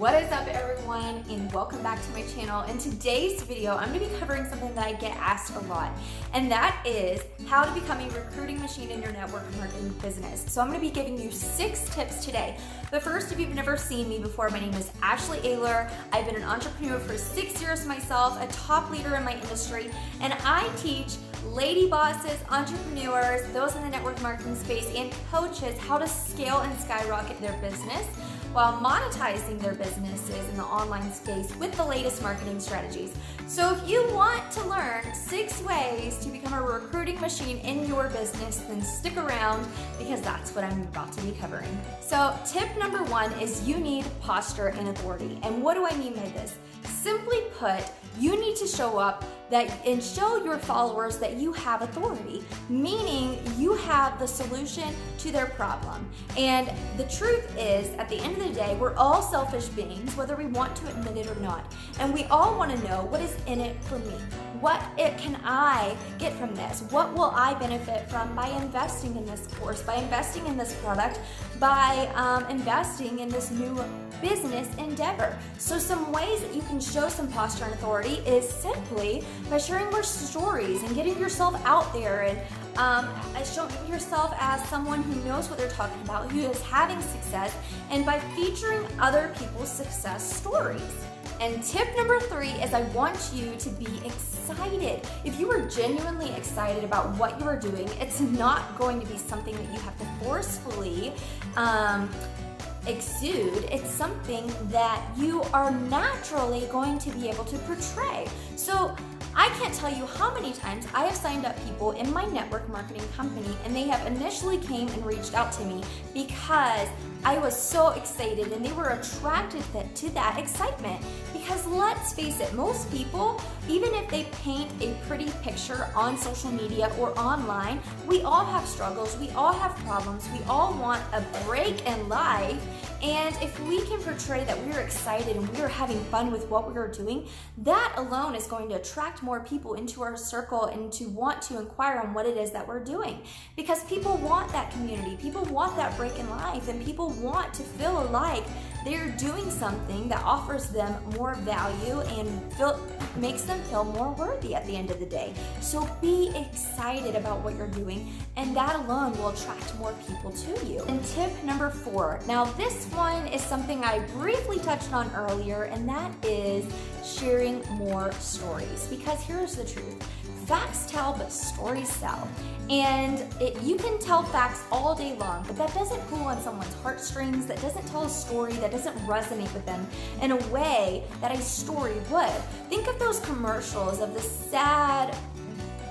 What is up, everyone, and welcome back to my channel. In today's video, I'm going to be covering something that I get asked a lot, and that is how to become a recruiting machine in your network marketing business. So I'm going to be giving you 6 tips today. But first, if you've never seen me before, my name is Ashley Ayler. I've been an entrepreneur for 6 years myself, a top leader in my industry, and I teach lady bosses, entrepreneurs, those in the network marketing space, and coaches how to scale and skyrocket their business while monetizing their businesses in the online space with the latest marketing strategies. So if you want to learn 6 ways to become a recruiting machine in your business, then stick around because that's what I'm about to be covering. So tip number 1 is you need posture and authority. And what do I mean by this? Simply put, you need to show up and show your followers that you have authority, meaning you have the solution to their problem. And the truth is, at the end of the day, we're all selfish beings, whether we want to admit it or not. And we all want to know what is in it for me. What can I get from this? What will I benefit from by investing in this course, by investing in this product, by investing in this new business endeavor? So some ways that you can show some posture and authority is simply by sharing your stories and getting yourself out there and showing yourself as someone who knows what they're talking about, who is having success, and by featuring other people's success stories. And tip number 3 is I want you to be excited. If you are genuinely excited about what you are doing, it's not going to be something that you have to forcefully exude. It's something that you are naturally going to be able to portray. So I can't tell you how many times I have signed up people in my network marketing company and they have initially came and reached out to me because I was so excited and they were attracted to that excitement. Because let's face it, most people, even if they paint a pretty picture on social media or online, we all have struggles, we all have problems, we all want a break in life. And if we can portray that we're excited and we're having fun with what we're doing, that alone is going to attract more people into our circle and to want to inquire on what it is that we're doing. Because people want that community, people want that break in life, and people want to feel like they're doing something that offers them more value and makes them feel more worthy at the end of the day. So be excited about what you're doing, and that alone will attract more people to you. And tip number 4. Now this one is something I briefly touched on earlier, and that is sharing more stories. Because here's the truth. Facts tell, but stories sell. And you can tell facts all day long, but that doesn't pull on someone's heartstrings, that doesn't tell a story, that doesn't resonate with them in a way that a story would. Think of those commercials of the sad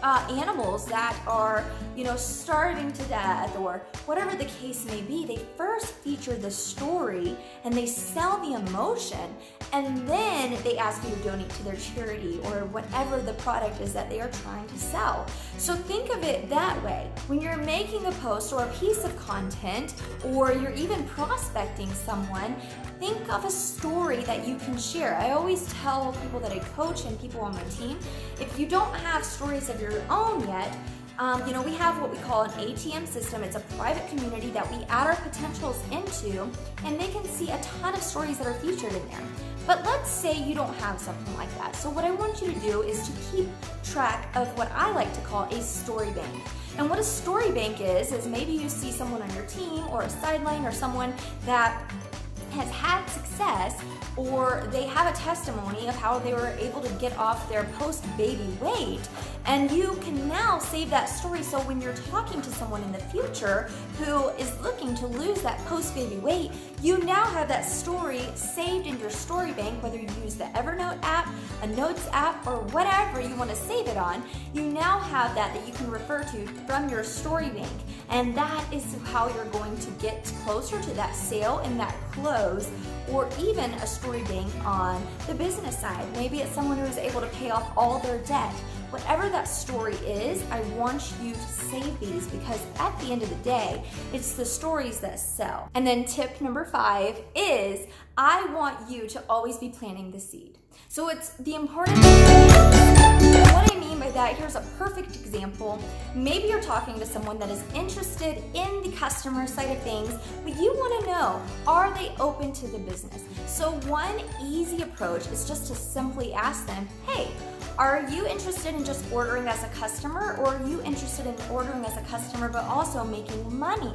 animals that are, starving to death or whatever the case may be. They first feature the story and they sell the emotion, and then they ask you to donate to their charity or whatever the product is that they are trying to sell. So think of it that way. When you're making a post or a piece of content, or you're even prospecting someone, think of a story that you can share. I always tell people that I coach and people on my team, if you don't have stories of your own yet, we have what we call an ATM system. It's a private community that we add our potentials into, and they can see a ton of stories that are featured in there. But let's say you don't have something like that. So what I want you to do is to keep track of what I like to call a story bank. And what a story bank is maybe you see someone on your team or a sideline or someone that has had success, or they have a testimony of how they were able to get off their post-baby weight, and you can now save that story. So when you're talking to someone in the future who is looking to lose that post-baby weight, you now have that story saved in your story bank, whether you use the Evernote app, a Notes app, or whatever you want to save it on. You now have that you can refer to from your story bank, and that is how you're going to get closer to that sale and that close, or even a story bank on the business side. Maybe it's someone who is able to pay off all their debt, Whatever that story is, I want you to save these because at the end of the day, it's the stories that sell. And then tip number 5 is I want you to always be planting the seed. So it's the importance of and what I mean by that, here's a perfect example. Maybe you're talking to someone that is interested in the customer side of things, but you want to know, are they open to the business? So one easy approach is just to simply ask them, hey, are you interested in just ordering as a customer, or are you interested in ordering as a customer but also making money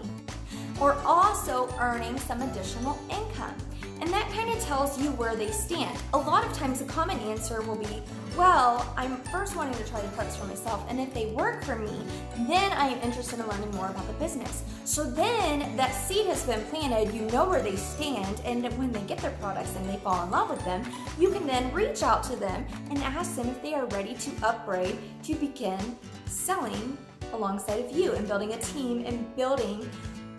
or also earning some additional income? And that kind of tells you where they stand. A lot of times a common answer will be, well, I'm first wanting to try the products for myself, and if they work for me, then I am interested in learning more about the business. So then that seed has been planted, you know where they stand, and when they get their products and they fall in love with them, you can then reach out to them and ask them if they are ready to upgrade to begin selling alongside of you and building a team and building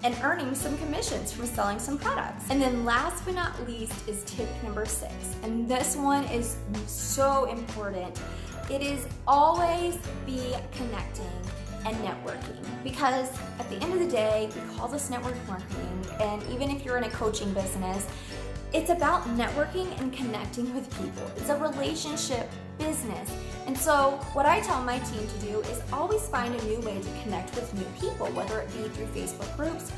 and earning some commissions from selling some products. And then last but not least is tip number 6. And this one is so important. It is always be connecting and networking, because at the end of the day, we call this network marketing. And even if you're in a coaching business, it's about networking and connecting with people. It's a relationship business. And so what I tell my team to do is always find a new way to connect with new people, whether it be through Facebook groups,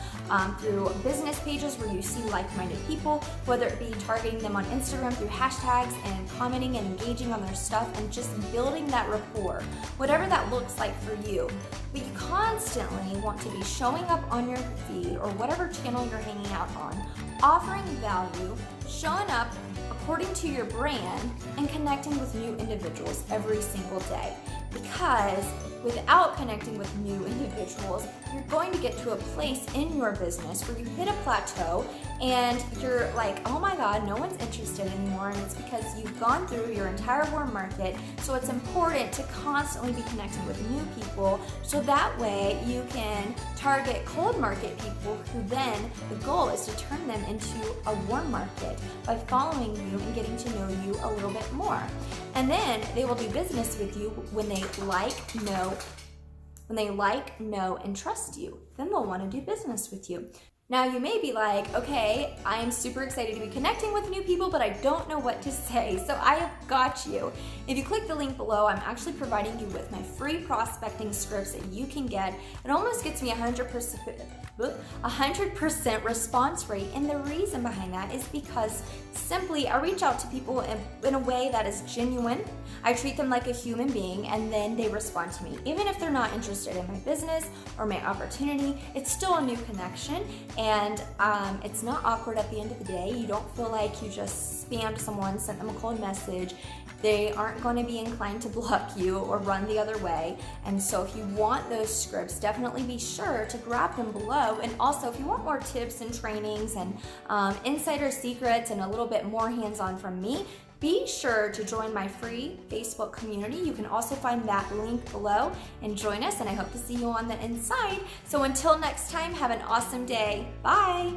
through business pages where you see like-minded people, whether it be targeting them on Instagram through hashtags and commenting and engaging on their stuff and just building that rapport, whatever that looks like for you. But you constantly want to be showing up on your feed or whatever channel you're hanging out on, offering value, showing up according to your brand, and connecting with new individuals every single day. Because without connecting with new individuals, you're going to get to a place in your business where you hit a plateau and you're like, oh my God, no one's interested anymore. And it's because you've gone through your entire warm market. So it's important to constantly be connecting with new people, so that way you can target cold market people who then the goal is to turn them into a warm market by following you and getting to know you a little bit more. And then they will do business with you when they know, and trust you. Then they'll want to do business with you. Now you may be like, okay, I am super excited to be connecting with new people, but I don't know what to say. So I have got you. If you click the link below, I'm actually providing you with my free prospecting scripts that you can get. It almost gets me 100% response rate. And the reason behind that is because simply I reach out to people in a way that is genuine. I treat them like a human being, and then they respond to me. Even if they're not interested in my business or my opportunity, it's still a new connection. And it's not awkward at the end of the day. You don't feel like you just spammed someone, sent them a cold message. They aren't going to be inclined to block you or run the other way. And so if you want those scripts, definitely be sure to grab them below. And also, if you want more tips and trainings and insider secrets and a little bit more hands-on from me, be sure to join my free Facebook community. You can also find that link below and join us, and I hope to see you on the inside. So until next time, have an awesome day. Bye.